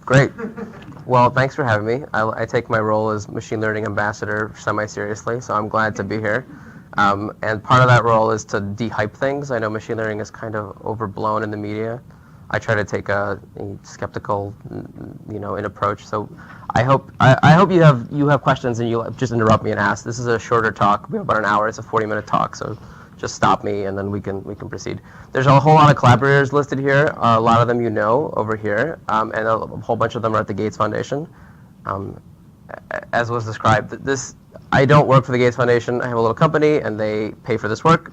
Great. Well, thanks for having me. I take my role as machine learning ambassador semi-seriously, so I'm glad to be here. And part of that role is to de-hype things. I know machine learning is kind of overblown in the media. I try to take a skeptical, in approach. So I hope you have questions and you'll just interrupt me and ask. This is a shorter talk. We have about an hour. It's a 40-minute talk, so just stop me and then we can proceed. There's a whole lot of collaborators listed here. A lot of them you know over here, and a whole bunch of them are at the Gates Foundation. As was described, I don't work for the Gates Foundation. I have a little company and they pay for this work.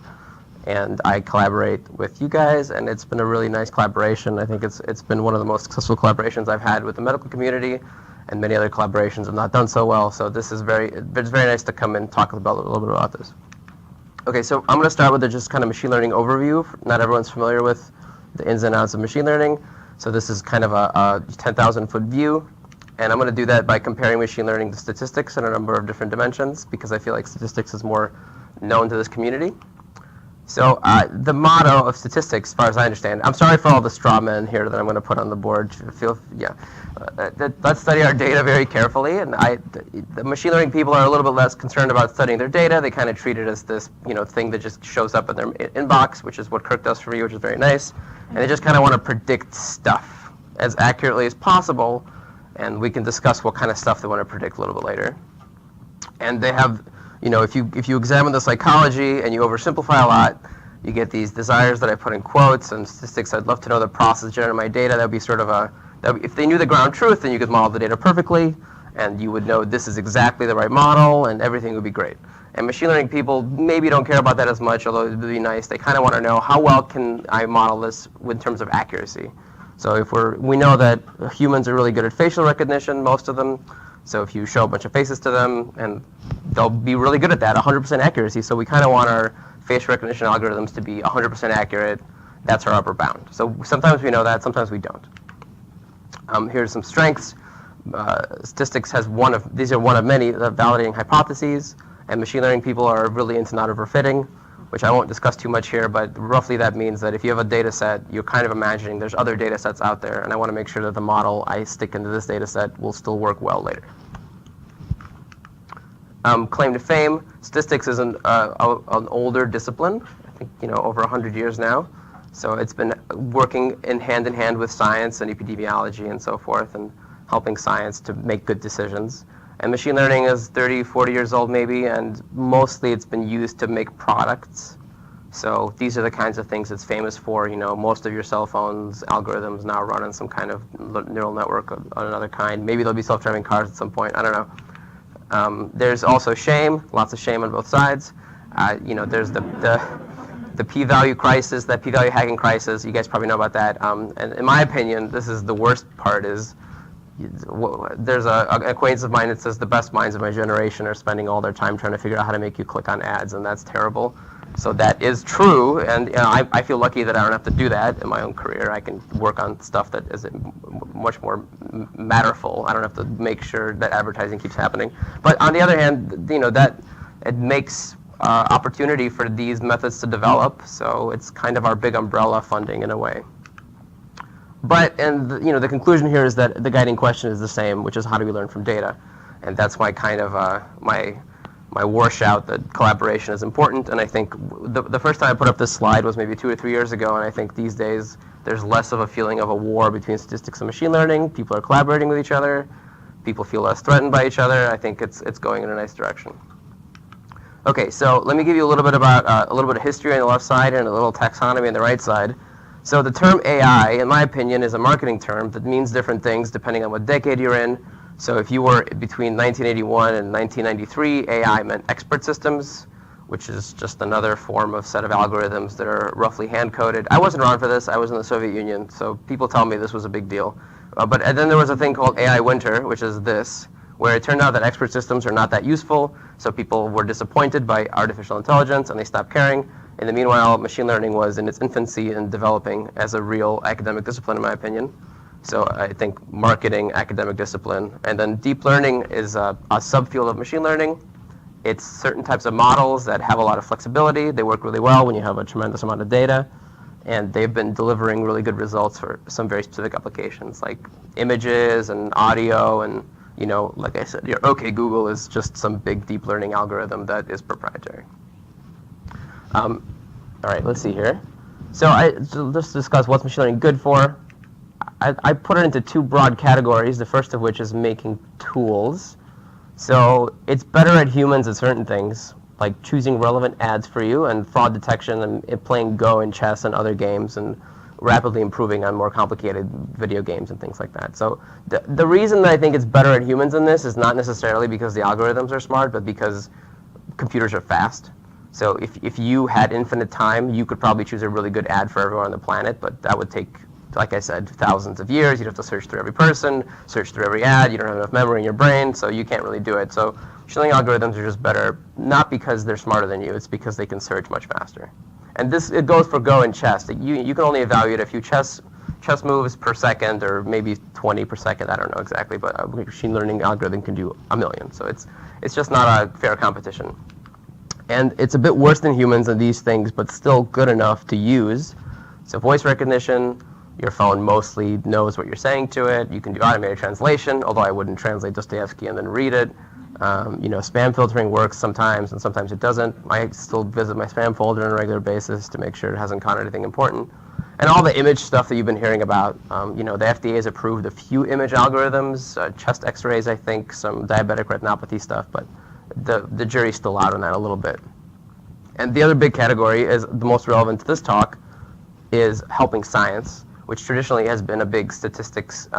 And I collaborate with you guys, and it's been a really nice collaboration. I think it's been one of the most successful collaborations I've had with the medical community, and many other collaborations have not done so well. So it's very nice to come and talk a little bit about this. Okay, so I'm going to start with just kind of machine learning overview. Not everyone's familiar with the ins and outs of machine learning, so this is kind of a 10,000-foot view, and I'm going to do that by comparing machine learning to statistics in a number of different dimensions, because I feel like statistics is more known to this community. So the motto of statistics, as far as I understand, I'm sorry for all the straw men here that I'm going to put on the board. Let's study our data very carefully. And the machine learning people are a little bit less concerned about studying their data. They kind of treat it as this, thing that just shows up in their inbox, which is what Kirk does for you, which is very nice. And they just kind of want to predict stuff as accurately as possible. And we can discuss what kind of stuff they want to predict a little bit later. And they have. If you examine the psychology and you oversimplify a lot, you get these desires that I put in quotes and statistics. I'd love to know the process generating my data. That would be sort of if they knew the ground truth, then you could model the data perfectly, and you would know this is exactly the right model, and everything would be great. And machine learning people maybe don't care about that as much, although it would be nice. They kind of want to know how well can I model this in terms of accuracy. So we know that humans are really good at facial recognition, most of them. So if you show a bunch of faces to them, and they'll be really good at that, 100% accuracy. So we kind of want our face recognition algorithms to be 100% accurate. That's our upper bound. So sometimes we know that, sometimes we don't. Here's some strengths. Statistics has these are one of many validating hypotheses, and machine learning people are really into not overfitting, which I won't discuss too much here, but roughly that means that if you have a data set, you're kind of imagining there's other data sets out there, and I want to make sure that the model I stick into this data set will still work well later. Claim to fame, statistics is an older discipline, I think over 100 years now. So it's been working hand in hand with science and epidemiology and so forth, and helping science to make good decisions. And machine learning is 30, 40 years old maybe, and mostly it's been used to make products. So these are the kinds of things it's famous for. Most of your cell phones algorithms now run on some kind of neural network of another kind. Maybe there'll be self-driving cars at some point. I don't know. There's also shame, lots of shame on both sides. There's the p-value crisis, that p-value hacking crisis. You guys probably know about that. And in my opinion, this is the worst part is, there's an acquaintance of mine that says the best minds of my generation are spending all their time trying to figure out how to make you click on ads, and that's terrible. So that is true, and I feel lucky that I don't have to do that in my own career. I can work on stuff that is much more matterful. I don't have to make sure that advertising keeps happening. But on the other hand, that it makes opportunity for these methods to develop. So it's kind of our big umbrella funding in a way. But the conclusion here is that the guiding question is the same, which is how do we learn from data, and that's my kind of my war shout that collaboration is important. And I think the first time I put up this slide was maybe 2 or 3 years ago, and I think these days there's less of a feeling of a war between statistics and machine learning. People are collaborating with each other. People feel less threatened by each other. I think it's going in a nice direction. Okay, so let me give you a little bit about a little bit of history on the left side and a little taxonomy on the right side. So the term AI, in my opinion, is a marketing term that means different things depending on what decade you're in. So if you were between 1981 and 1993, AI meant expert systems, which is just another set of algorithms that are roughly hand-coded. I wasn't around for this. I was in the Soviet Union, so people tell me this was a big deal. But then there was a thing called AI winter, which is this, where it turned out that expert systems are not that useful, so people were disappointed by artificial intelligence, and they stopped caring. In the meanwhile, machine learning was in its infancy and developing as a real academic discipline, in my opinion. So I think marketing, academic discipline, and then deep learning is a subfield of machine learning. It's certain types of models that have a lot of flexibility. They work really well when you have a tremendous amount of data. and they've been delivering really good results for some very specific applications, like images and audio, and like I said, your OK Google is just some big deep learning algorithm that is proprietary. All right, let's see here. So let's discuss what's machine learning good for. I put it into two broad categories, the first of which is making tools. So it's better at humans at certain things, like choosing relevant ads for you and fraud detection and playing Go and chess and other games and rapidly improving on more complicated video games and things like that. So the reason that I think it's better at humans in this is not necessarily because the algorithms are smart, but because computers are fast. So if you had infinite time, you could probably choose a really good ad for everyone on the planet, but that would take, like I said, thousands of years. You'd have to search through every person, search through every ad. You don't have enough memory in your brain, so you can't really do it. So machine learning algorithms are just better, not because they're smarter than you, it's because they can search much faster. And it goes for Go and chess. You can only evaluate a few chess moves per second, or maybe 20 per second. I don't know exactly, but a machine learning algorithm can do 1 million. So it's just not a fair competition. And it's a bit worse than humans in these things, but still good enough to use. So voice recognition, your phone mostly knows what you're saying to it. You can do automated translation, although I wouldn't translate Dostoevsky and then read it. Spam filtering works sometimes, and sometimes it doesn't. I still visit my spam folder on a regular basis to make sure it hasn't caught anything important. And all the image stuff that you've been hearing about, the FDA has approved a few image algorithms, chest x-rays, I think, some diabetic retinopathy stuff, but the jury's still out on that a little bit. And the other big category is the most relevant to this talk is helping science, which traditionally has been a big statistics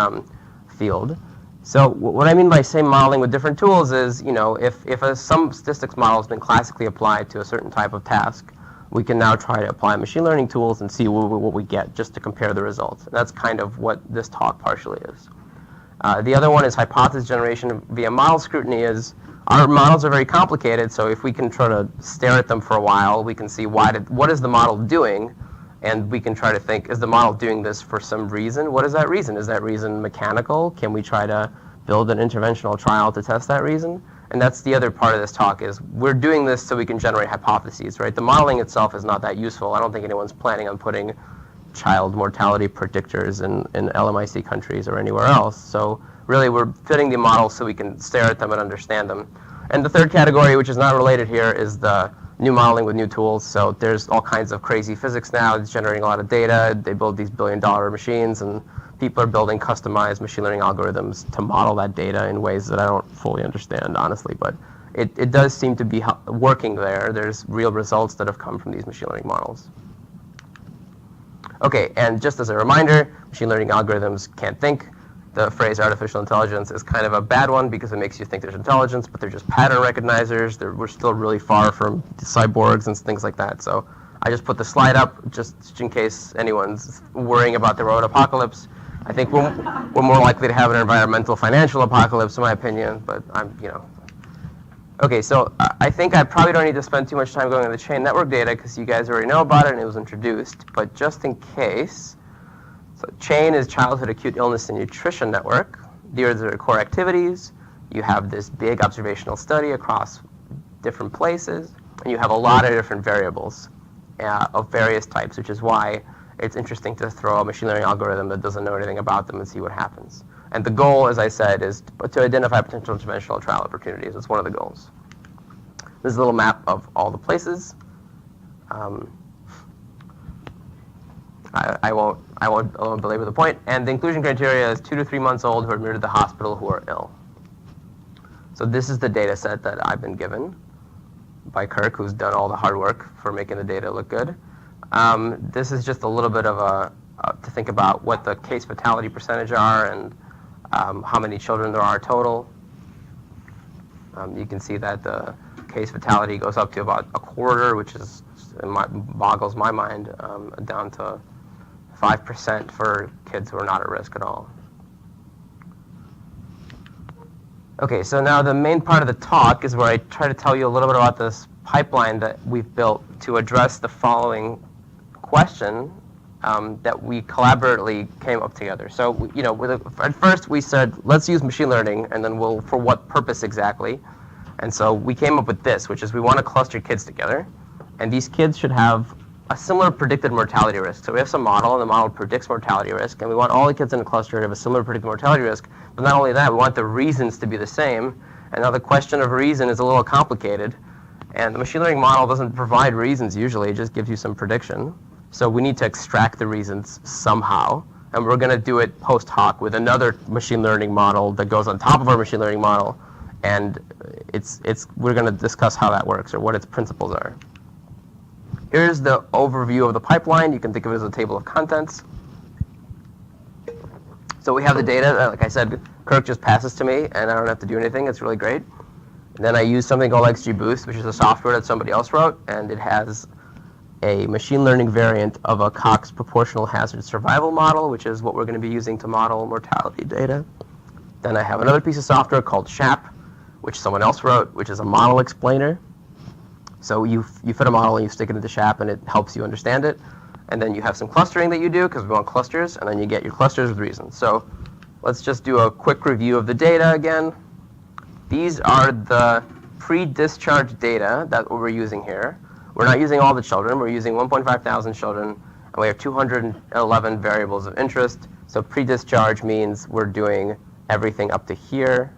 field. So what I mean by same modeling with different tools is, if some statistics model has been classically applied to a certain type of task, we can now try to apply machine learning tools and see what we get just to compare the results. And that's kind of what this talk partially is. The other one is hypothesis generation via model scrutiny. Is our models are very complicated, so if we can try to stare at them for a while, we can see what is the model doing, and we can try to think, is the model doing this for some reason? What is that reason? Is that reason mechanical? Can we try to build an interventional trial to test that reason? And that's the other part of this talk, is we're doing this so we can generate hypotheses, right? The modeling itself is not that useful. I don't think anyone's planning on putting child mortality predictors in LMIC countries or anywhere else. So really, we're fitting the models so we can stare at them and understand them. And the third category, which is not related here, is the new modeling with new tools. So there's all kinds of crazy physics now. It's generating a lot of data. They build these billion-dollar machines, and people are building customized machine learning algorithms to model that data in ways that I don't fully understand, honestly. But it does seem to be working there. There's real results that have come from these machine learning models. Okay, and just as a reminder, machine learning algorithms can't think. The phrase artificial intelligence is kind of a bad one because it makes you think there's intelligence, but they're just pattern recognizers. We're still really far from cyborgs and things like that. So I just put the slide up just in case anyone's worrying about the road apocalypse. I think we're more likely to have an environmental financial apocalypse, in my opinion, but Okay, so I think I probably don't need to spend too much time going into the chain network data because you guys already know about it and it was introduced, but just in case. So CHAIN is Childhood Acute Illness and Nutrition Network. These are their core activities. You have this big observational study across different places, and you have a lot of different variables of various types, which is why it's interesting to throw a machine learning algorithm that doesn't know anything about them and see what happens. And the goal, as I said, is to identify potential interventional trial opportunities. It's one of the goals. This is a little map of all the places. I won't belabor the point. And the inclusion criteria is 2 to 3 months old who are admitted to the hospital who are ill. So this is the data set that I've been given by Kirk, who's done all the hard work for making the data look good. This is just a little bit of to think about what the case fatality percentage are and how many children there are total. You can see that the case fatality goes up to about a quarter, which is boggles my mind, down to 5% for kids who are not at risk at all. Okay, so now the main part of the talk is where I try to tell you a little bit about this pipeline that we've built to address the following question that we collaboratively came up together. So, at first we said, let's use machine learning, and then for what purpose exactly? And so we came up with this, which is we want to cluster kids together, and these kids should have a similar predicted mortality risk. So we have some model, and the model predicts mortality risk, and we want all the kids in the cluster to have a similar predicted mortality risk. But not only that, we want the reasons to be the same. And now the question of reason is a little complicated. And the machine learning model doesn't provide reasons usually, it just gives you some prediction. So we need to extract the reasons somehow. And we're going to do it post hoc with another machine learning model that goes on top of our machine learning model. And we're going to discuss how that works or what its principles are. Here's the overview of the pipeline. You can think of it as a table of contents. So we have the data. Like I said, Kirk just passes to me, and I don't have to do anything. It's really great. And then I use something called XGBoost, which is a software that somebody else wrote, and it has a machine learning variant of a Cox proportional hazard survival model, which is what we're going to be using to model mortality data. Then I have another piece of software called SHAP, which someone else wrote, which is a model explainer. So you fit a model and you stick it into SHAP, and it helps you understand it. And then you have some clustering that you do, because we want clusters, and then you get your clusters with reasons. So let's just do a quick review of the data again. These are the pre-discharge data that we're using here. We're not using all the children. We're using 1.5 thousand children, and we have 211 variables of interest. So pre-discharge means we're doing everything up to here.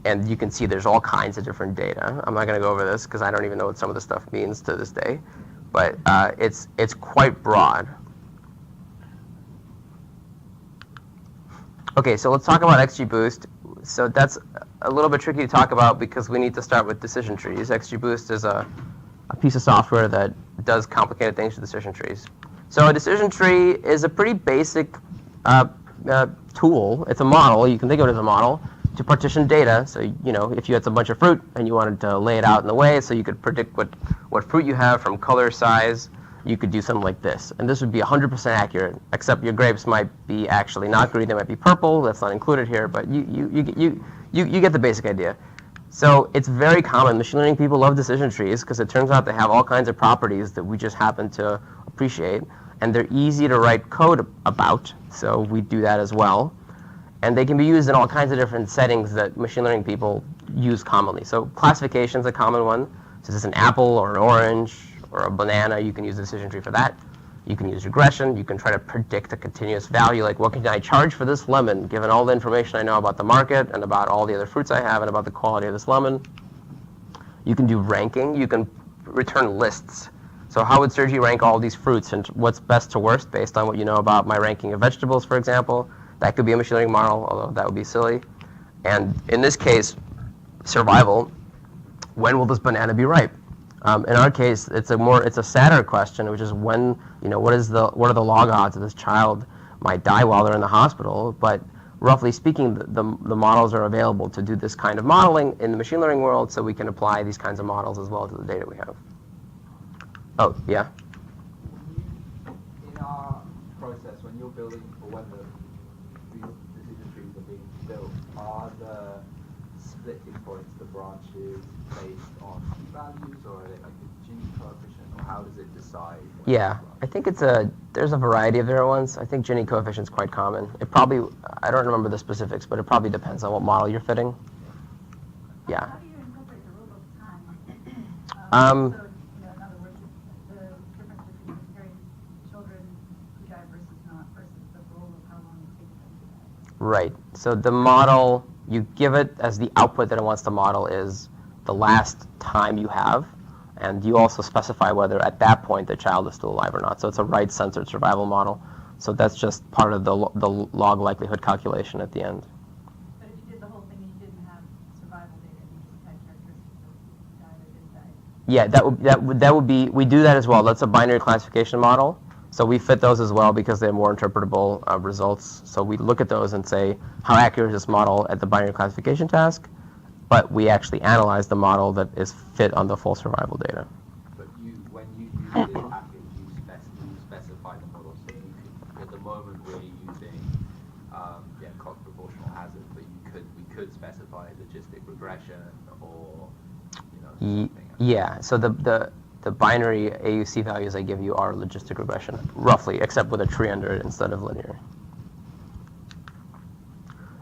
And you can see there's all kinds of different data. I'm not going to go over this because I don't even know what some of this stuff means to this day. But it's quite broad. OK, so let's talk about XGBoost. So that's a little bit tricky to talk about because we need to start with decision trees. XGBoost is a piece of software that does complicated things to decision trees. So a decision tree is a pretty basic tool. It's a model. You can think of it as a model to partition data. So, you know, if you had a bunch of fruit and you wanted to lay it out in the way so you could predict what fruit you have from color, size, you could do something like this. And this would be 100% accurate, except your grapes might be actually not green. They might be purple. That's not included here, but you get the basic idea. So it's very common. Machine learning people love decision trees because it turns out they have all kinds of properties that we just happen to appreciate. And they're easy to write code about, so we do that as well. And they can be used in all kinds of different settings that machine learning people use commonly. So classification is a common one. So is this an apple or an orange or a banana? You can use a decision tree for that. You can use regression. You can try to predict a continuous value, like what can I charge for this lemon, given all the information I know about the market and about all the other fruits I have and about the quality of this lemon. You can do ranking. You can return lists. So how would Sergi rank all these fruits and what's best to worst based on what you know about my ranking of vegetables, for example? That could be a machine learning model, although that would be silly. And in this case, survival, when will this banana be ripe? In our case, it's a sadder question, which is when, you know, what are the log odds that this child might die while they're in the hospital? But roughly speaking, the models are available to do this kind of modeling in the machine learning world, so we can apply these kinds of models as well to the data we have. Oh, yeah? In our process, when you're building, or when these decision trees are being built, are the splitting points, the branches, based on p-values, or are they like a Gini coefficient, or how does it decide? Yeah, I think there's a variety of different ones. I think Gini coefficient is quite common. It probably, I don't remember the specifics, but it probably depends on what model you're fitting. Yeah. How do you incorporate the rule of time? So, you know, in other words, the difference between comparing children who die versus not, versus the rule of how long it takes them to die. Right. So the model, you give it as the output that it wants to model is the last time you have, and you also specify whether at that point the child is still alive or not. So it's a right-centered survival model. So that's just part of the log likelihood calculation at the end. But if you did the whole thing and you didn't have survival data, and you just had characteristics of died or didn't die. Yeah, that would be, we do that as well. That's a binary classification model. So we fit those as well because they have more interpretable results. So we look at those and say, how accurate is this model at the binary classification task? But we actually analyze the model that is fit on the full survival data. But when you use this package, you specify the model. So you could, at the moment we're using Cox proportional hazard, but we could specify logistic regression or something else. Yeah. So the binary AUC values I give you are logistic regression, roughly, except with a tree under it instead of linear.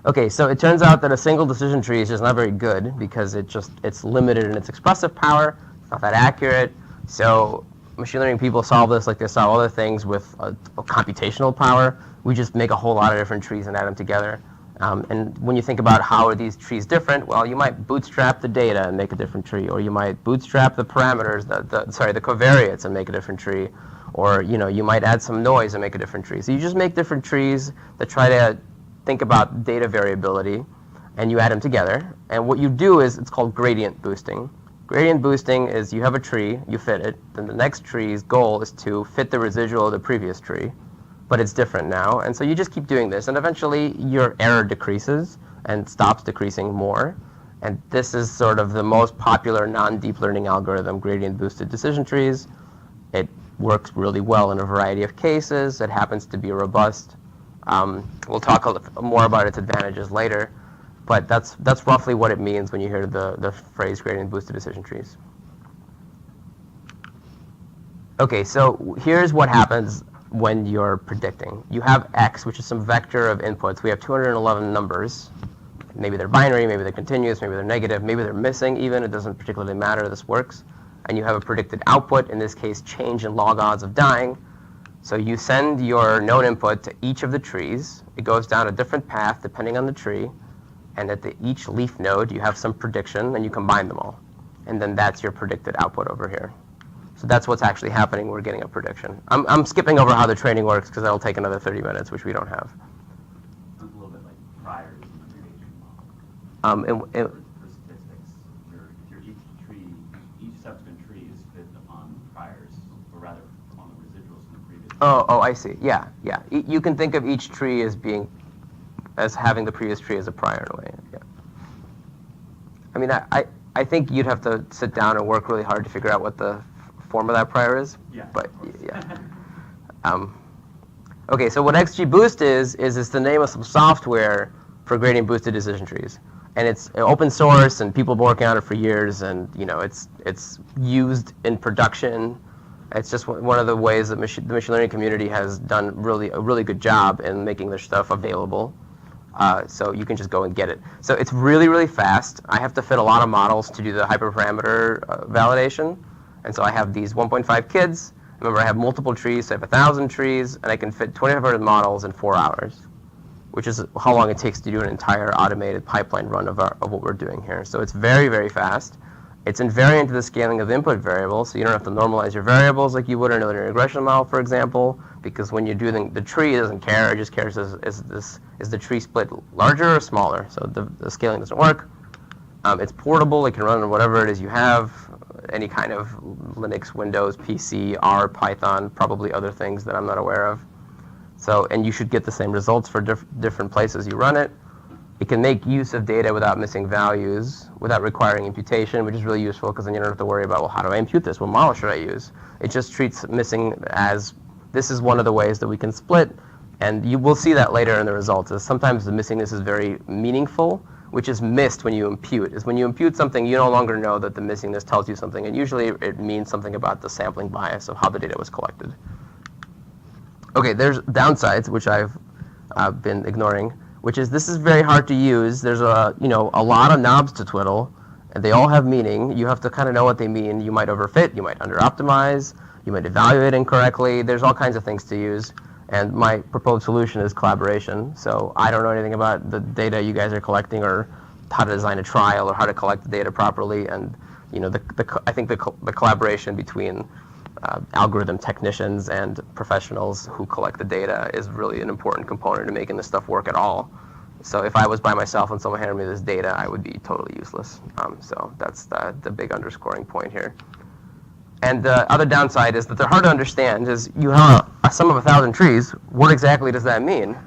Okay, so it turns out that a single decision tree is just not very good because it's limited in its expressive power. It's not that accurate. So machine learning people solve this like they solve other things with a computational power. We just make a whole lot of different trees and add them together. And when you think about how are these trees different, well, you might bootstrap the data and make a different tree, or you might bootstrap the parameters, the covariates and make a different tree, or you might add some noise and make a different tree. So you just make different trees that try to think about data variability, and you add them together. And what you do is it's called gradient boosting. Gradient boosting is you have a tree, you fit it, then the next tree's goal is to fit the residual of the previous tree, but it's different now. And so you just keep doing this, and eventually your error decreases and stops decreasing more. And this is sort of the most popular non-deep learning algorithm, gradient boosted decision trees. It works really well in a variety of cases. It happens to be robust. We'll talk a little more about its advantages later, but that's roughly what it means when you hear the phrase gradient boosted decision trees. Okay, so here's what happens when you're predicting. You have X, which is some vector of inputs. We have 211 numbers. Maybe they're binary, maybe they're continuous, maybe they're negative, maybe they're missing even. It doesn't particularly matter. This works. And you have a predicted output, in this case, change in log odds of dying. So you send your known input to each of the trees. It goes down a different path depending on the tree. And at each leaf node, you have some prediction, and you combine them all. And then that's your predicted output over here. So that's what's actually happening. We're getting a prediction. I'm skipping over how the training works because that'll take another 30 minutes, which we don't have. It's a little bit like priors in the creation model. For statistics, each subsequent tree is fit upon priors, or rather on the residuals from the previous. Oh, I see. Yeah. You can think of each tree as having the previous tree as a prior in a way. Yeah. I mean, I think you'd have to sit down and work really hard to figure out what the form of that prior is. Yeah. But yeah. Okay, so what XGBoost is it's the name of some software for gradient boosted decision trees, and it's open source, and people have been working on it for years, and it's used in production. It's just one of the ways that the machine learning community has done a really good job in making their stuff available. So you can just go and get it. So it's really, really fast. I have to fit a lot of models to do the hyperparameter validation. And so I have these 1.5 kids. Remember, I have multiple trees, so I have 1,000 trees, and I can fit 2,500 models in 4 hours, which is how long it takes to do an entire automated pipeline run of what we're doing here. So it's very, very fast. It's invariant to the scaling of the input variables, so you don't have to normalize your variables like you would in a linear regression model, for example, because when you're doing the tree, it doesn't care. It just cares is the tree split larger or smaller, so the scaling doesn't work. It's portable. It can run on whatever it is you have, any kind of Linux, Windows, PC, R, Python, probably other things that I'm not aware of. So, and you should get the same results for different places you run it. It can make use of data without missing values, without requiring imputation, which is really useful because then you don't have to worry about, well, how do I impute this? What model should I use? It just treats missing as this is one of the ways that we can split, and you will see that later in the results. Is sometimes the missingness is very meaningful, which is missed when you impute. Is when you impute something, you no longer know that the missingness tells you something, and usually it means something about the sampling bias of how the data was collected. Okay, there's downsides, which I've been ignoring, which is this is very hard to use. There's a lot of knobs to twiddle, and they all have meaning. You have to kind of know what they mean. You might overfit, you might under-optimize, you might evaluate incorrectly. There's all kinds of things to use. And my proposed solution is collaboration. So I don't know anything about the data you guys are collecting or how to design a trial or how to collect the data properly. And I think the collaboration between algorithm technicians and professionals who collect the data is really an important component to making this stuff work at all. So if I was by myself and someone handed me this data, I would be totally useless. So that's the big underscoring point here. And the other downside is that they're hard to understand. Is you have a sum of 1,000 trees. What exactly does that mean?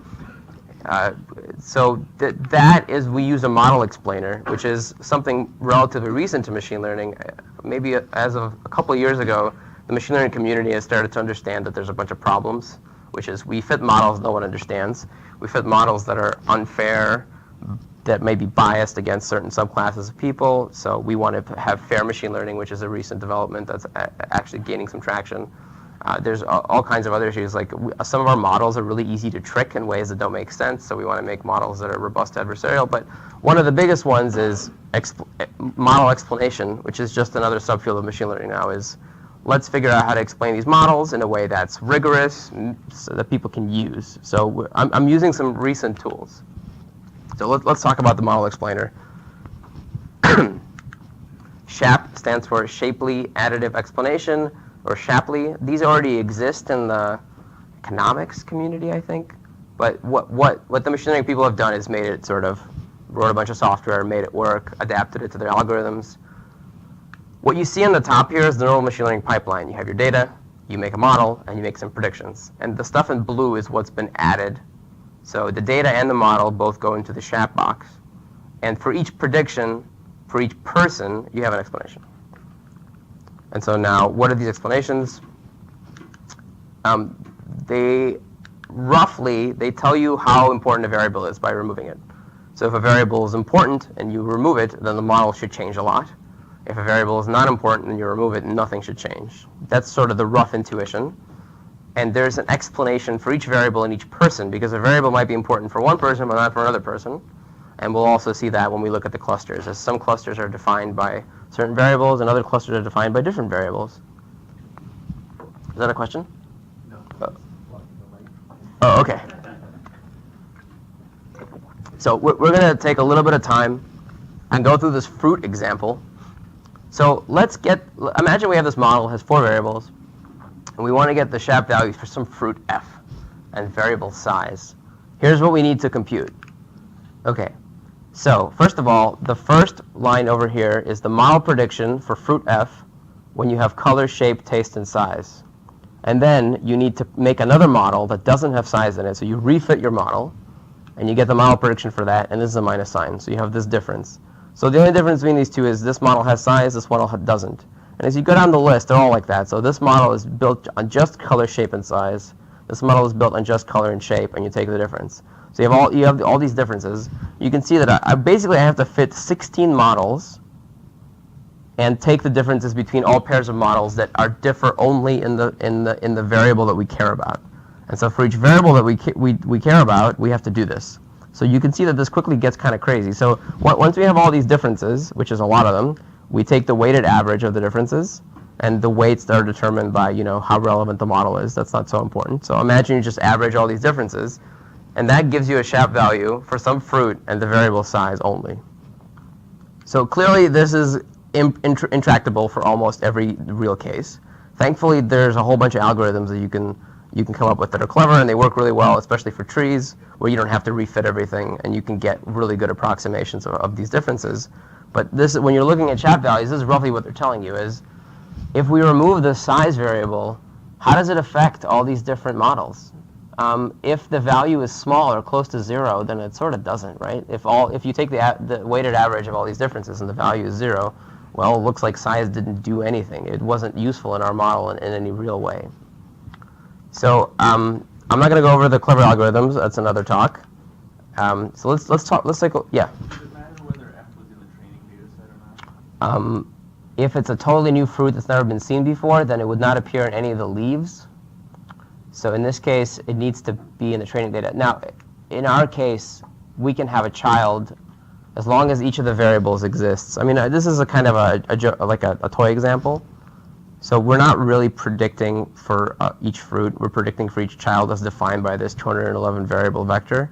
So that is, we use a model explainer, which is something relatively recent to machine learning. Maybe as of a couple of years ago, the machine learning community has started to understand that there's a bunch of problems, which is we fit models no one understands. We fit models that are unfair, that may be biased against certain subclasses of people. So we want to have fair machine learning, which is a recent development that's actually gaining some traction. There's all kinds of other issues, like some of our models are really easy to trick in ways that don't make sense, so we want to make models that are robust adversarial. But one of the biggest ones is model explanation, which is just another subfield of machine learning now, is let's figure out how to explain these models in a way that's rigorous so that people can use. So I'm using some recent tools. So let's talk about the model explainer. SHAP stands for Shapely Additive Explanation, or Shapley. These already exist in the economics community, I think. But what the machine learning people have done is made it sort of, wrote a bunch of software, made it work, adapted it to their algorithms. What you see on the top here is the normal machine learning pipeline. You have your data, you make a model, and you make some predictions. And the stuff in blue is what's been added. So the data and the model both go into the SHAP box. And for each prediction, for each person, you have an explanation. And so now, what are these explanations? They tell you how important a variable is by removing it. So if a variable is important and you remove it, then the model should change a lot. If a variable is not important and you remove it, nothing should change. That's sort of the rough intuition. And there's an explanation for each variable in each person, because a variable might be important for one person but not for another person. And we'll also see that when we look at the clusters, as some clusters are defined by certain variables and other clusters are defined by different variables. Is that a question? No. Oh, okay. So we're going to take a little bit of time and go through this fruit example. So imagine we have this model, has 4 variables, and we want to get the SHAP values for some fruit f and variable size. Here's what we need to compute. Okay, so first of all, the first line over here is the model prediction for fruit f when you have color, shape, taste, and size. And then you need to make another model that doesn't have size in it, so you refit your model, and you get the model prediction for that, and this is a minus sign, so you have this difference. So the only difference between these two is this model has size, this model doesn't. And as you go down the list, they're all like that. So this model is built on just color, shape, and size. This model is built on just color and shape, and you take the difference. So you have all these differences. You can see that I basically have to fit 16 models and take the differences between all pairs of models that differ only in the variable that we care about. And so for each variable that we care about, we have to do this. So you can see that this quickly gets kind of crazy. So once we have all these differences, which is a lot of them, we take the weighted average of the differences, and the weights are determined by how relevant the model is. That's not so important. So imagine you just average all these differences, and that gives you a SHAP value for some fruit and the variable size only. So clearly this is intractable for almost every real case. Thankfully, there's a whole bunch of algorithms that you can come up with that are clever, and they work really well, especially for trees, where you don't have to refit everything, and you can get really good approximations of these differences. But when you're looking at SHAP values, this is roughly what they're telling you is, if we remove the size variable, how does it affect all these different models? If the value is small or close to 0, then it sort of doesn't, right? If you take the weighted average of all these differences and the value is 0, well, it looks like size didn't do anything. It wasn't useful in our model in any real way. So I'm not going to go over the clever algorithms. That's another talk. So let's talk. Let's take. Yeah. Does it matter whether f was in the training data set or not? If it's a totally new fruit that's never been seen before, then it would not appear in any of the leaves. So in this case, it needs to be in the training data. Now, in our case, we can have a child as long as each of the variables exists. I mean, this is a kind of a toy example. So we're not really predicting for each fruit. We're predicting for each child as defined by this 211 variable vector.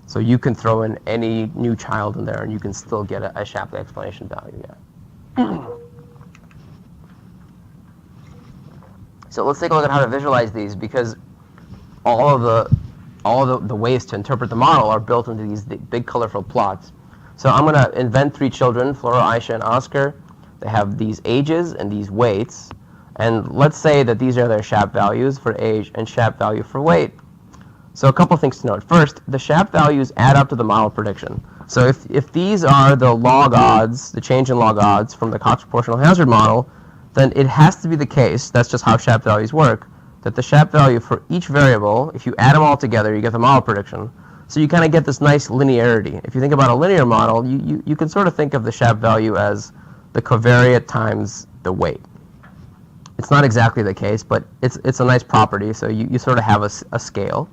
So you can throw in any new child in there, and you can still get a Shapley explanation value. Yeah. So let's take a look at how to visualize these, because all of the ways to interpret the model are built into these big colorful plots. So I'm going to invent 3 children, Flora, Aisha, and Oscar. They have these ages and these weights. And let's say that these are their SHAP values for age and SHAP value for weight. So a couple things to note. First, the SHAP values add up to the model prediction. So if these are the log odds, the change in log odds from the Cox proportional hazard model, then it has to be the case, that's just how SHAP values work, that the SHAP value for each variable, if you add them all together, you get the model prediction. So you kind of get this nice linearity. If you think about a linear model, you can sort of think of the SHAP value as the covariate times the weight. It's not exactly the case, but it's a nice property, so you sort of have a scale.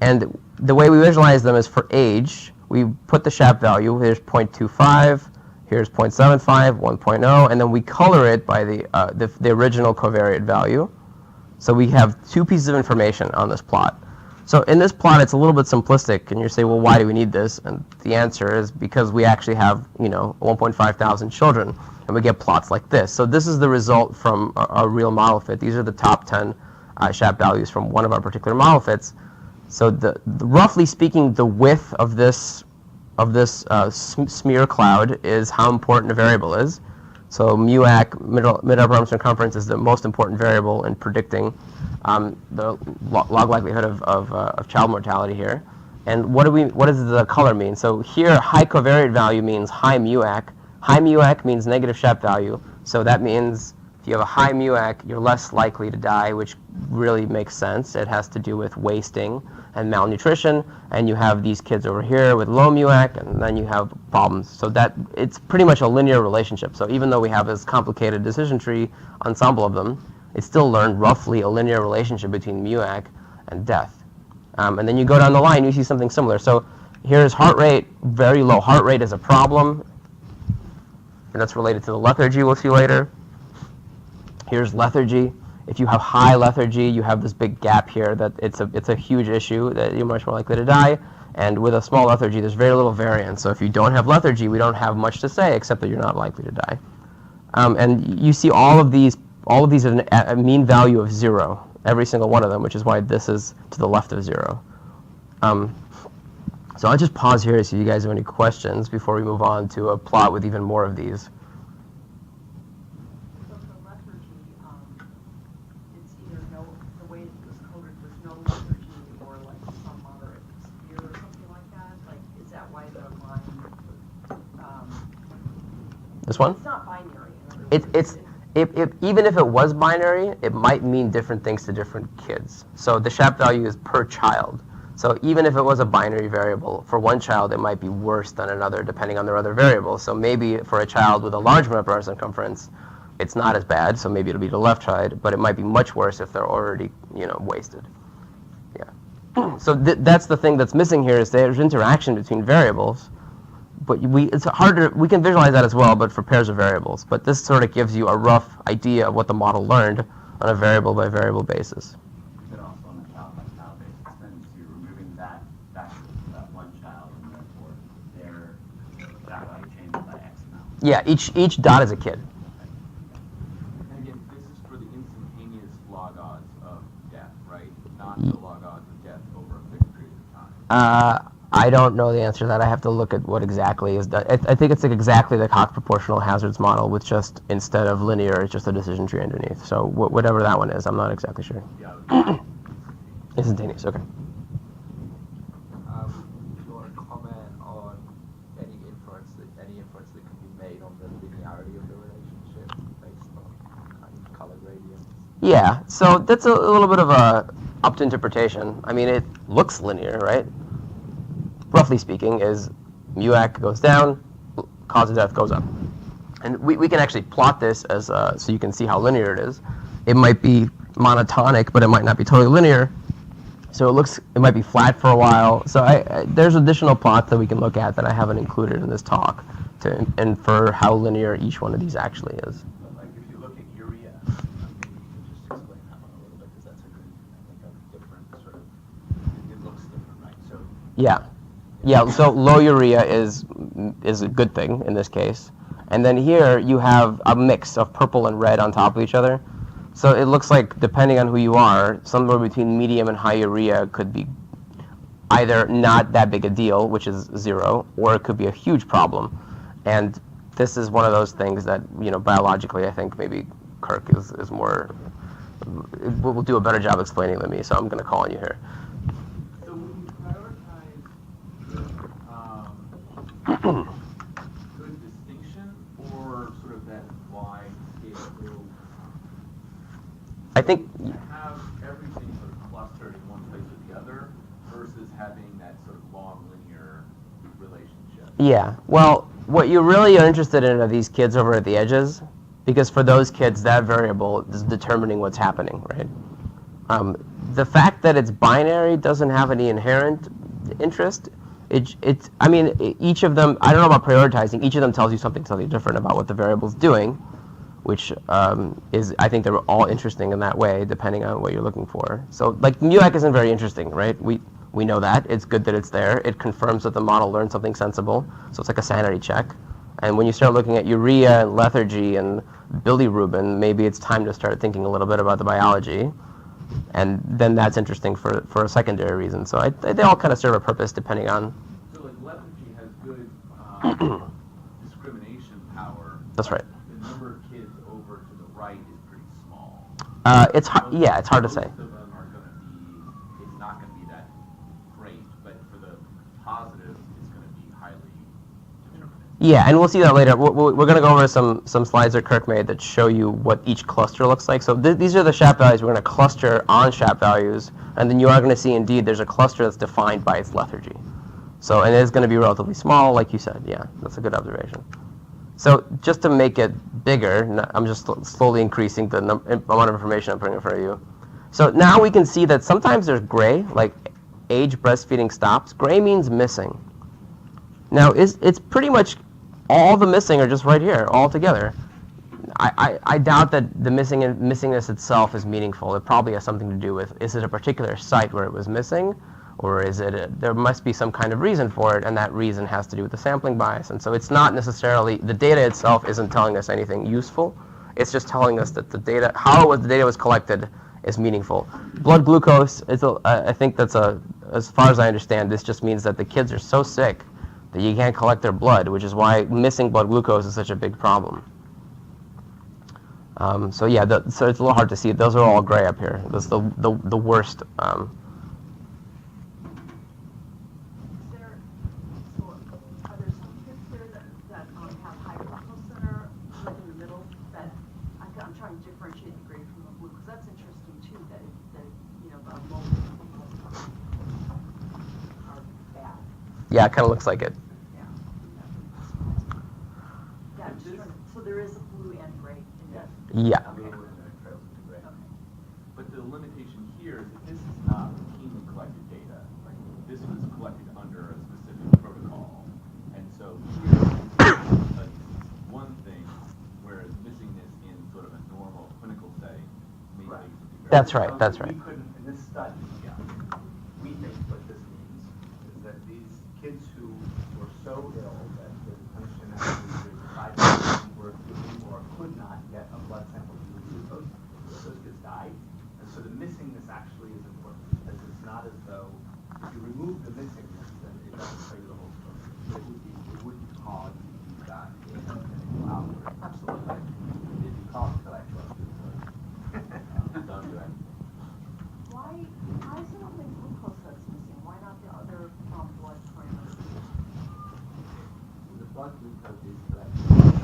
And the way we visualize them is for age, we put the SHAP value, here's 0.25, Here's 0.75, 1.0, and then we color it by the original covariate value. So we have two pieces of information on this plot. So in this plot, it's a little bit simplistic, and you say, well, why do we need this? And the answer is because we actually have, 1.5 thousand children, and we get plots like this. So this is the result from a real model fit. These are the top 10 SHAP values from one of our particular model fits. So roughly speaking, the width of this smear cloud is how important a variable is. So MUAC, mid-upper arm circumference, is the most important variable in predicting the log likelihood of child mortality here. And what does the color mean? So here, high covariate value means high MUAC. High MUAC means negative SHAP value. So that means if you have a high MUAC, you're less likely to die, which really makes sense. It has to do with wasting and malnutrition. And you have these kids over here with low MUAC, and then you have problems. So that it's pretty much a linear relationship. So even though we have this complicated decision tree ensemble of them, it still learned roughly a linear relationship between MUAC and death. And then you go down the line, you see something similar. So here's heart rate. Very low heart rate is a problem. And that's related to the lethargy we'll see later. Here's lethargy. If you have high lethargy, you have this big gap here that it's a huge issue that you're much more likely to die. And with a small lethargy, there's very little variance. So if you don't have lethargy, we don't have much to say except that you're not likely to die. And you see all of these at a mean value of 0, every single one of them, which is why this is to the left of 0. So I'll just pause here to see if you guys have any questions before we move on to a plot with even more of these. So for lethargy, it's either the way it was coded was no lethargy or like some moderate severe or something like that? Like, is that why the line, This one? it's not binary. In other words. Even if it was binary, it might mean different things to different kids. So the SHAP value is per child. So even if it was a binary variable, for one child it might be worse than another depending on their other variables. So maybe for a child with a large mid-upper arm circumference, it's not as bad, so maybe it'll be the left side, but it might be much worse if they're already, wasted. Yeah. So that's the thing that's missing here is there's interaction between variables, but it's harder, we can visualize that as well, but for pairs of variables. But this sort of gives you a rough idea of what the model learned on a variable by variable basis. But also on a child-by-child basis, then you're removing that one child, and therefore their that value changes by X amount. Yeah, each dot is a kid. And again, this is for the instantaneous log odds of death, right? Not the log odds of death over a fixed period of time. I don't know the answer to that. I have to look at what exactly is done. I think it's like exactly the Cox proportional hazards model with just, instead of linear, it's just a decision tree underneath. So whatever that one is, I'm not exactly sure. Yeah. Instantaneous, okay. Do you want to comment on any inference that can be made on the linearity of the relationship based on kind of color gradients? Yeah, so that's a little bit of a up to interpretation. I mean, it looks linear, right? Roughly speaking, is MUAC goes down, cause of death goes up. And we can actually plot this as so you can see how linear it is. It might be monotonic, but it might not be totally linear. So it might be flat for a while. So there's additional plots that we can look at that I haven't included in this talk to infer how linear each one of these actually is. But like if you look at urea, maybe you can just explain that one a little bit because that's a different sort of, it looks different, right? So Yeah, so low urea is a good thing in this case. And then here you have a mix of purple and red on top of each other. So it looks like, depending on who you are, somewhere between medium and high urea could be either not that big a deal, which is 0, or it could be a huge problem. And this is one of those things that, biologically, I think maybe Kirk is more, will do a better job explaining than me, so I'm going to call on you here. So when you prioritize good distinction or sort of that wide scale, I think to have everything sort of clustered in one place or the other versus having that sort of long linear relationship. Yeah, well, what you really are interested in are these kids over at the edges, because for those kids, that variable is determining what's happening, right? The fact that it's binary doesn't have any inherent interest. I mean, each of them, I don't know about prioritizing, each of them tells you something different about what the variable's doing, which is, I think they're all interesting in that way, depending on what you're looking for. So, like, MUAC isn't very interesting, right? We know that. It's good that it's there. It confirms that the model learned something sensible, so it's like a sanity check. And when you start looking at urea and lethargy and bilirubin, maybe it's time to start thinking a little bit about the biology. And then that's interesting for a secondary reason. So they all kind of serve a purpose depending on. So like lethargy has good discrimination power. That's right. The number of kids over to the right is pretty small. It's hard to say. Most of them are going to be, it's not going to be that great, but for the positives, it's going to be highly determinate. Yeah, and we'll see that later. We're going to go over some slides that Kirk made that show you what each cluster looks like. So these are the SHAP values. We're going to cluster on SHAP values, and then you are going to see, indeed, there's a cluster that's defined by its lethargy. So, and it is going to be relatively small, like you said. Yeah, that's a good observation. So just to make it bigger, I'm just slowly increasing the amount of information I'm putting in front of you. So now we can see that sometimes there's gray, like age breastfeeding stops. Gray means missing. Now, it's pretty much all the missing are just right here, all together. I doubt that the missingness itself is meaningful. It probably has something to do with, is it a particular site where it was missing, or is it there must be some kind of reason for it, and that reason has to do with the sampling bias. And so it's not necessarily, the data itself isn't telling us anything useful. It's just telling us that the data, how the data was collected is meaningful. Blood glucose, I think that's as far as I understand, this just means that the kids are so sick that you can't collect their blood, which is why missing blood glucose is such a big problem. So yeah, so it's a little hard to see. Those are all gray up here. That's the worst. Is there, so are there some kids there that have high glucose that are like in the middle that I'm trying to differentiate the gray from the blue, because that's interesting too, that you know, the low glucose are bad. Yeah, it kind of looks like it. Yeah. Yeah, I'm just trying to, so there is a blue and gray in that. Yeah. Blue and then it trails into gray. Okay. But the limitation here is that this is not routinely collected data. This was collected under a specific protocol. And so here is one thing, whereas missing this in sort of a normal clinical setting may Right. lead to be very That's right. That's right. We couldn't, in this study, we think what this means is that these kids who were so ill that the clinician actually decided they were doing or could not get a blood sample to the glucose, those kids died. And so the missingness actually is important, because it's not as though if you remove the missingness, then it doesn't tell you the whole story. But it would be hard to do that in a clinical algorithm. Absolutely. If you can't collect blood glucose, don't do it. Why is it only glucose that's missing? Why not the other blood parameters? The blood glucose is collected to the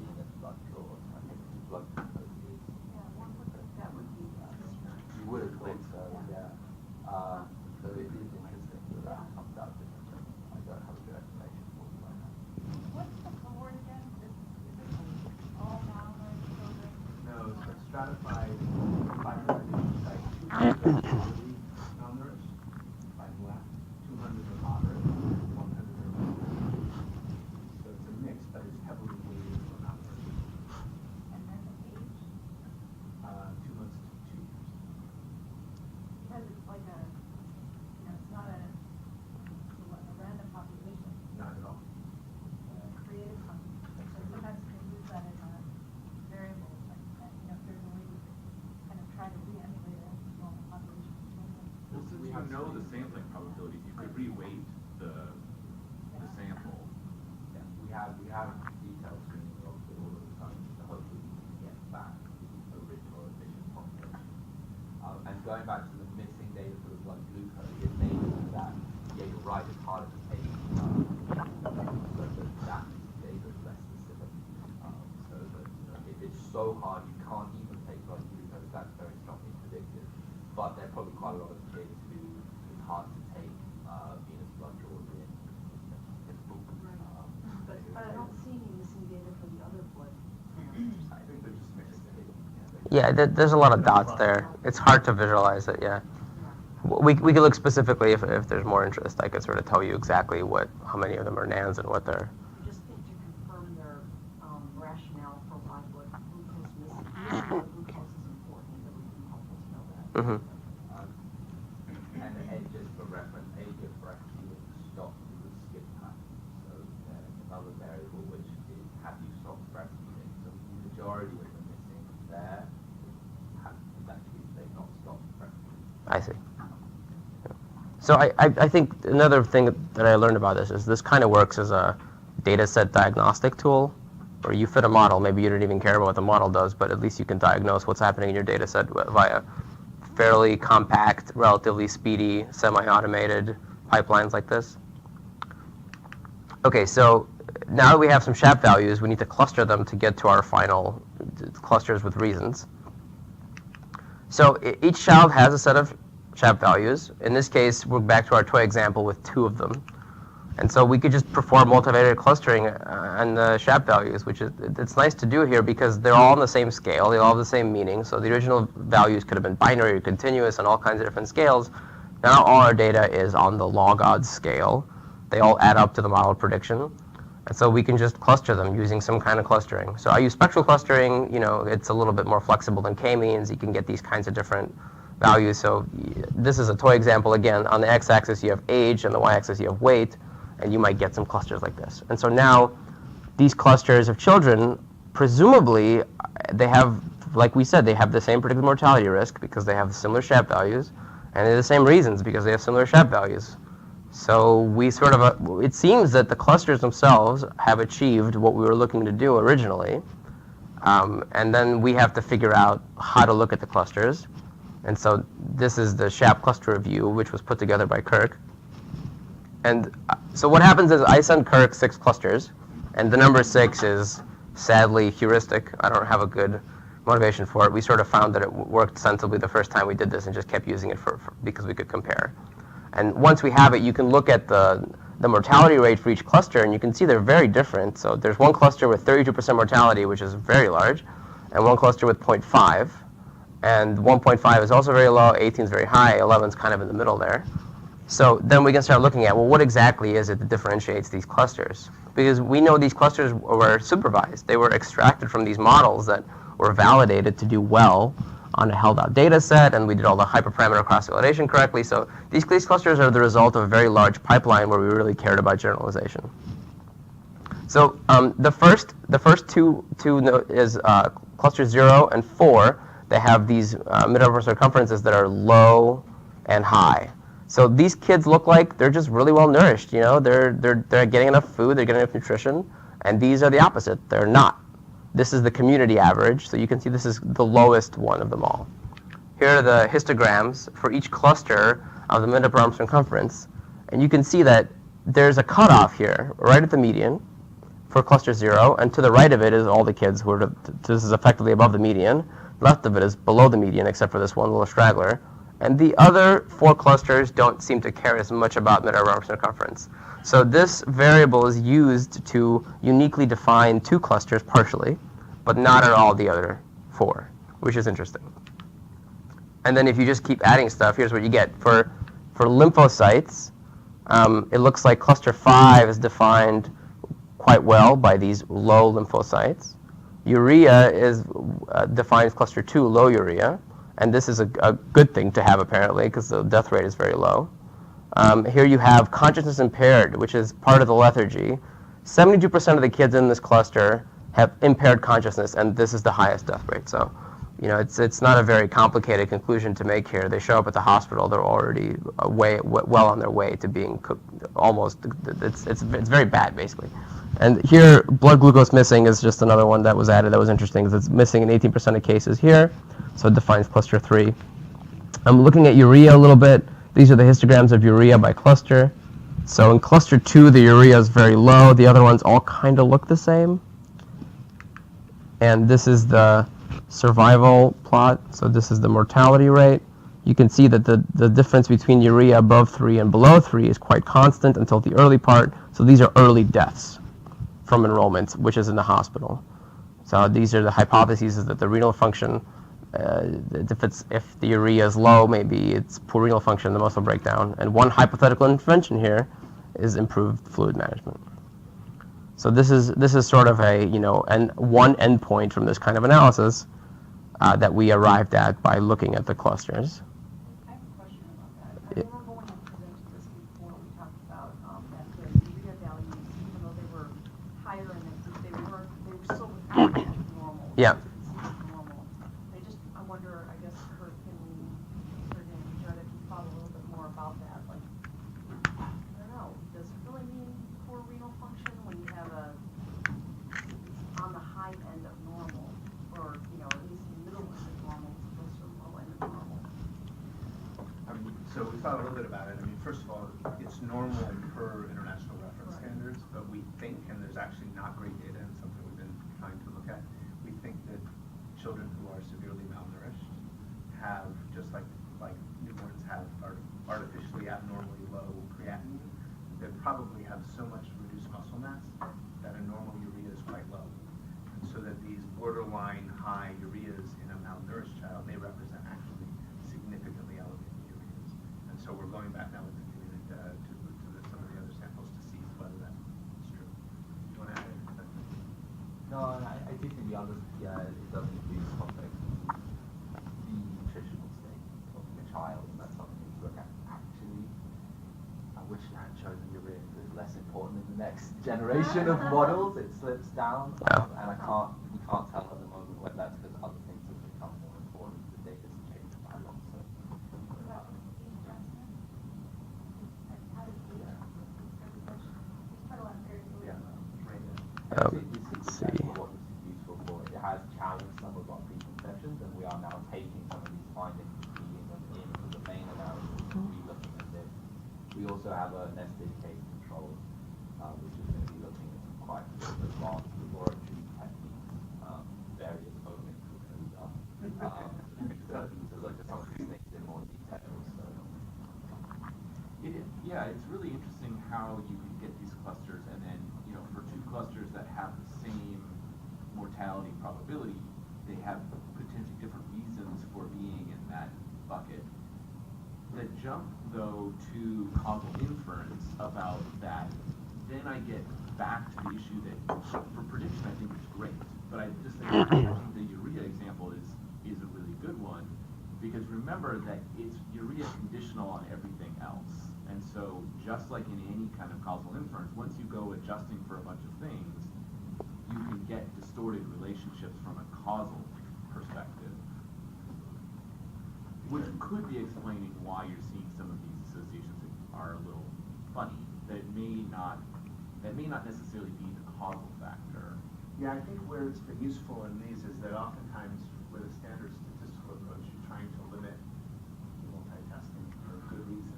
venous blood draw. I think the blood glucose is. Yeah, one would think that would be You would have thought so, yeah. So it is interesting that that comes out differently. I don't have a good explanation for it right now. What's the cohort again? Is it all malnourished children? No, it's stratified by like 200 are really malnourished by left, 200 are moderate, 100 are malnourished. So it's a mix, but it's heavily weighted for malnourishment. And then the age? 2 months to 2 years. Because it's like a, it's not a random population. Not at all. Creative population. So sometimes you can use that as a variable, like, if there's a way to kind of try to re-emulate a normal population of children. Well, since you know the sampling probabilities, you could reweight the sample. Yeah, we have detailed screening of all of the time to hopefully get back the original efficient population. And going back to the missing data for the blood glucose, it may be that, yeah, you're right, it's harder to take, but that data is less specific. So that, if it's so hard you can't even take blood glucose, that's very strongly predictive. But there are probably quite a lot of kids who it's hard to take venous blood draws in. But I don't see any missing data for the other blood. I think they're just mixed in. Yeah, there's a lot of dots there. It's hard to visualize it, yeah. We could look specifically if there's more interest. I could sort of tell you exactly how many of them are NANs and what they're. I just think to confirm their rationale for why blood glucose missing. Blood glucose is important, it would be helpful to know that. Mm-hmm. And just for reference, age of breastfeeding stopped with skip time. So another variable which is have you stopped breastfeeding? So the majority of the missing there is actually they've not stopped breastfeeding. I see. So I think another thing that I learned about this is this kind of works as a data set diagnostic tool, where you fit a model. Maybe you don't even care about what the model does, but at least you can diagnose what's happening in your data set via fairly compact, relatively speedy, semi-automated pipelines like this. Okay, so now that we have some SHAP values, we need to cluster them to get to our final clusters with reasons. So each child has a set of SHAP values. In this case, we're back to our toy example with 2 of them. And so we could just perform multivariate clustering on the SHAP values, which it's nice to do here because they're all on the same scale. They all have the same meaning. So the original values could have been binary or continuous on all kinds of different scales. Now all our data is on the log odds scale. They all add up to the model prediction. And so we can just cluster them using some kind of clustering. So I use spectral clustering. You know, it's a little bit more flexible than k-means. You can get these kinds of different values. So this is a toy example. Again, on the x-axis you have age, and the y-axis you have weight, and you might get some clusters like this. And so now these clusters of children, presumably, they have, like we said, they have the same predicted mortality risk because they have similar SHAP values, and they're the same reasons because they have similar SHAP values. So we sort of, it seems that the clusters themselves have achieved what we were looking to do originally, and then we have to figure out how to look at the clusters. And so this is the SHAP cluster review, which was put together by Kirk. And so what happens is I send Kirk 6 clusters, and the number 6 is sadly heuristic. I don't have a good motivation for it. We sort of found that it worked sensibly the first time we did this and just kept using it because we could compare. And once we have it, you can look at the mortality rate for each cluster, and you can see they're very different. So there's one cluster with 32% mortality, which is very large, and one cluster with 0.5. And 1.5 is also very low, 18 is very high, 11 is kind of in the middle there. So then we can start looking at, well, what exactly is it that differentiates these clusters? Because we know these clusters were supervised. They were extracted from these models that were validated to do well on a held out data set, and we did all the hyperparameter cross-validation correctly. So these clusters are the result of a very large pipeline where we really cared about generalization. So the first two is cluster 0 and 4. They have these mid-upper circumferences that are low and high. So these kids look like they're just really well nourished. You know, they're getting enough food, they're getting enough nutrition, and these are the opposite. They're not. This is the community average, so you can see this is the lowest one of them all. Here are the histograms for each cluster of the mid-upper arm circumference, and you can see that there's a cutoff here, right at the median, for cluster 0, and to the right of it is all the kids who are, this is effectively above the median. Left of it is below the median, except for this one little straggler. And the other 4 clusters don't seem to care as much about mid-upper arm circumference. So this variable is used to uniquely define 2 clusters partially, but not at all the other 4, which is interesting. And then if you just keep adding stuff, here's what you get. For lymphocytes, it looks like cluster 5 is defined quite well by these low lymphocytes. Urea defines cluster 2, low urea. And this is a good thing to have, apparently, because the death rate is very low. Here you have consciousness impaired, which is part of the lethargy. 72% of the kids in this cluster have impaired consciousness, and this is the highest death rate. So, you know, it's not a very complicated conclusion to make here. They show up at the hospital, they're already well on their way to being almost, it's very bad, basically. And here, blood glucose missing is just another one that was added that was interesting, because it's missing in 18% of cases here. So it defines cluster 3. I'm looking at urea a little bit. These are the histograms of urea by cluster. So in cluster 2, the urea is very low. The other ones all kind of look the same. And this is the survival plot. So this is the mortality rate. You can see that the difference between urea above 3 and below 3 is quite constant until the early part. So these are early deaths from enrollment, which is in the hospital. So these are the hypotheses, is that the renal function If the urea is low, maybe it's poor renal function, the muscle breakdown. And one hypothetical intervention here is improved fluid management. So this is sort of a one endpoint from this kind of analysis that we arrived at by looking at the clusters. I have a question about that. I remember when you presented this before, we talked about that the urea values, even though they were higher in the group, they were still within normal. Yeah. Considered normal. I wonder, I guess, Kurt and Judd, if you thought a little bit more about that. Like, I don't know, does it really mean poor renal function when you have it's on the high end of normal, or at least the middle end of normal, as opposed to the low end of normal? So we thought a little bit about it. I mean, first of all, it's normal per international reference standards, but we think, and there's actually not great data and something we've been trying to look at, we think that children who are severely malnourished have, just like newborns have artificially abnormally low creatinine, they probably have so much reduced muscle mass that a normal urea is quite low. And so that these borderline high ureas in a malnourished child may represent actually significantly elevated ureas. And so we're going back now with the community to some of the other samples to see whether that's true. Do you want to add anything? No, I do think the others, it does include context, the nutritional state of the child, and that's something to look at. Actually, I wish I had chosen urea, it's less important in the next generation of models. It slips down, and we can't tell at the moment whether that's because other things have become more important. The data's changed quite a lot. So. Let's see. What this is useful for. It has challenged some of our preconceptions, and we are now taking some of these findings, feeding them into the main analysis, and re-looking at this. We also have a nested case control, which is going to be looking at some quite advanced laboratory techniques, various omics we're going to be done, to look at some of these things in more detail. So. It's really interesting how you can get these clusters, and then for two clusters that have the same mortality probability, they have potentially different reasons for being in that bucket. The jump, though, to causal inference about that, then I get back to the issue that for prediction I think it's great, but I just think the urea example is a really good one, because remember that it's urea conditional on everything else. And so just like in any kind of causal inference, once you go adjusting for a bunch of things, you can get distorted relationships from a causal perspective, which could be explaining why you're seeing some of these associations that are a little funny, that may not necessarily be the causal factor. Yeah, I think where it's been useful in these is that oftentimes with a standard statistical approach, you're trying to limit multitasking for good reasons.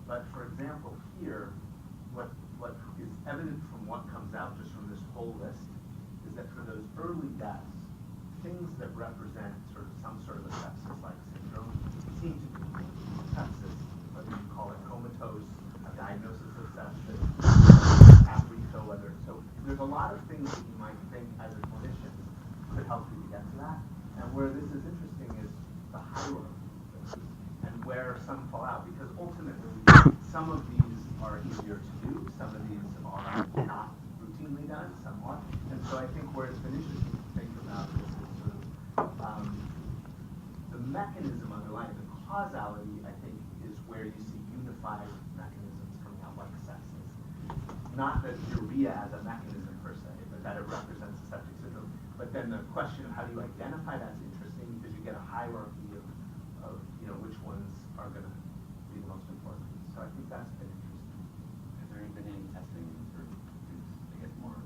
But for example, here, what is evident from what comes out just from this whole list is that for those early deaths, things that represent some sort of a sepsis-like syndrome seem to be sepsis, whether you call it comatose, a diagnosis of sepsis, aprito, whether so. There's a lot of things that you might think as a clinician could help you to get to that. And where this is interesting is the hierarchy. And where some fall out, because ultimately some of these are easier to do, some of these are not routinely done, some are. And so I think where it's been interesting to think about this is sort of the mechanism underlying the causality, I think, is where you see unified mechanisms coming out like sepsis. Not that urea as a mechanism per se, but that it represents a septic syndrome. But then the question of how do you identify that's interesting, because you get a hierarchy of which ones are going to be the most important. So I think that's been interesting. Has there been any testing for groups to get more?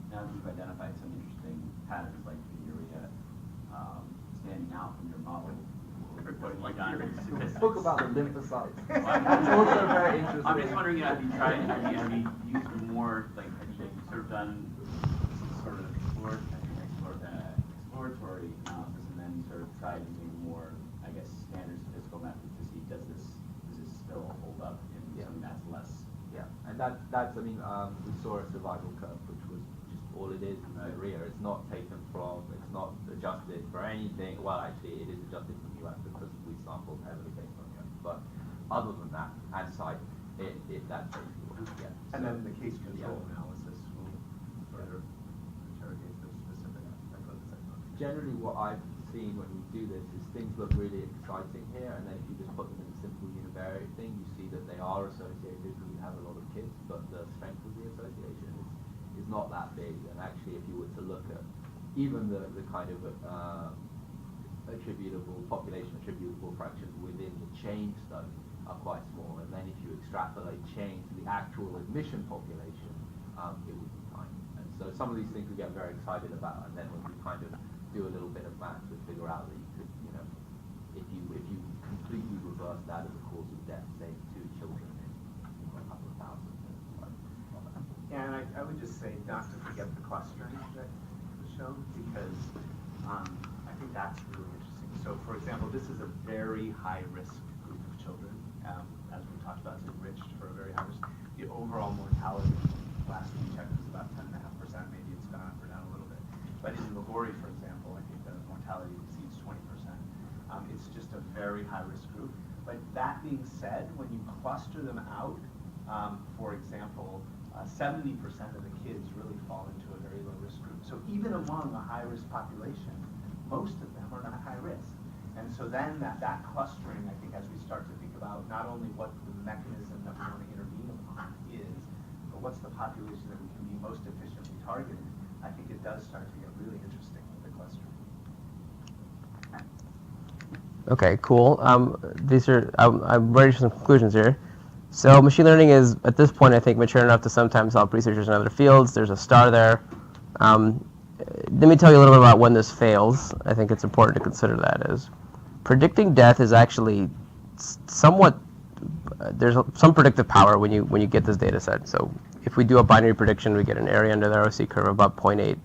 Now that you've identified some interesting patterns like the urea standing out from your model, what have you done? Talk about the lymphocytes. It's also very interesting. I'm just wondering, have you used more, like, have you sort of done some sort of exploratory analysis, and then sort of tried using more, I guess, standard statistical methods to see does this still hold up in something that's less. Yeah, and that's we saw a survival curve which was just All it is a RIA. It's not taken from, it's not adjusted for anything. Well, actually, it is adjusted from US because we sampled heavily based on US. But other than that, and site, that's basically what we get. And So, then the case control yeah. analysis will further interrogate the specific technology. Generally, what I've seen when we do this is things look really exciting here, and then if you just put them in a simple univariate thing, you see that they are associated when you have a lot of kids, but the strength of the association is not that big. And actually, if you were to look at even the kind of population attributable fractions within the change study are quite small, and then if you extrapolate change to the actual admission population, it would be tiny. And so some of these things we get very excited about, and then when we kind of do a little bit of math to figure out that you could, if you completely reverse that as a cause of death, save 2 children in a couple of thousand. And I would just say not to forget the clustering that was shown, because I think that's really interesting. So for example, this is a very high-risk group of children. As we talked about, it's enriched for a very high risk. The overall mortality, last we checked, was about 10.5%. Maybe it's gone up or down a little bit. But in Liguori, for example, I think the mortality exceeds 20%. It's just a very high-risk group. But that being said, when you cluster them out, for example, 70% of the kids really fall into a very low-risk group. So even among a high-risk population, most of them are not high risk. And so then that clustering, I think, as we start to think about not only what the mechanism that we want to intervene upon is, but what's the population that we can be most efficiently targeted, I think it does start to get really interesting with the clustering. Okay, cool. I'm ready for some conclusions here. So machine learning is, at this point, I think, mature enough to sometimes help researchers in other fields. There's a star there. Let me tell you a little bit about when this fails. I think it's important to consider that as predicting death is actually somewhat, there's some predictive power when you get this data set. So if we do a binary prediction, we get an area under the ROC curve of about 0.8,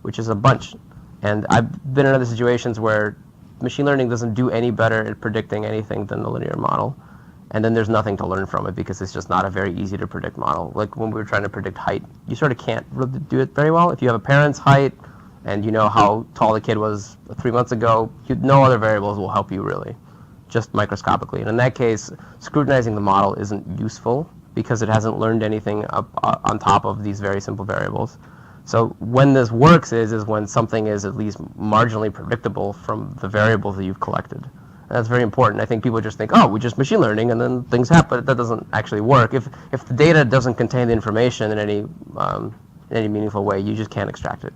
which is a bunch. And I've been in other situations where machine learning doesn't do any better at predicting anything than the linear model. And then there's nothing to learn from it because it's just not a very easy to predict model. Like when we were trying to predict height, you sort of can't really do it very well. If you have a parent's height and you know how tall the kid was 3 months ago, no other variables will help you really, just microscopically. And in that case, scrutinizing the model isn't useful because it hasn't learned anything on top of these very simple variables. So when this works is when something is at least marginally predictable from the variables that you've collected. And that's very important. I think people just think, oh, we just machine learning and then things happen. But that doesn't actually work. If the data doesn't contain the information in any meaningful way, you just can't extract it.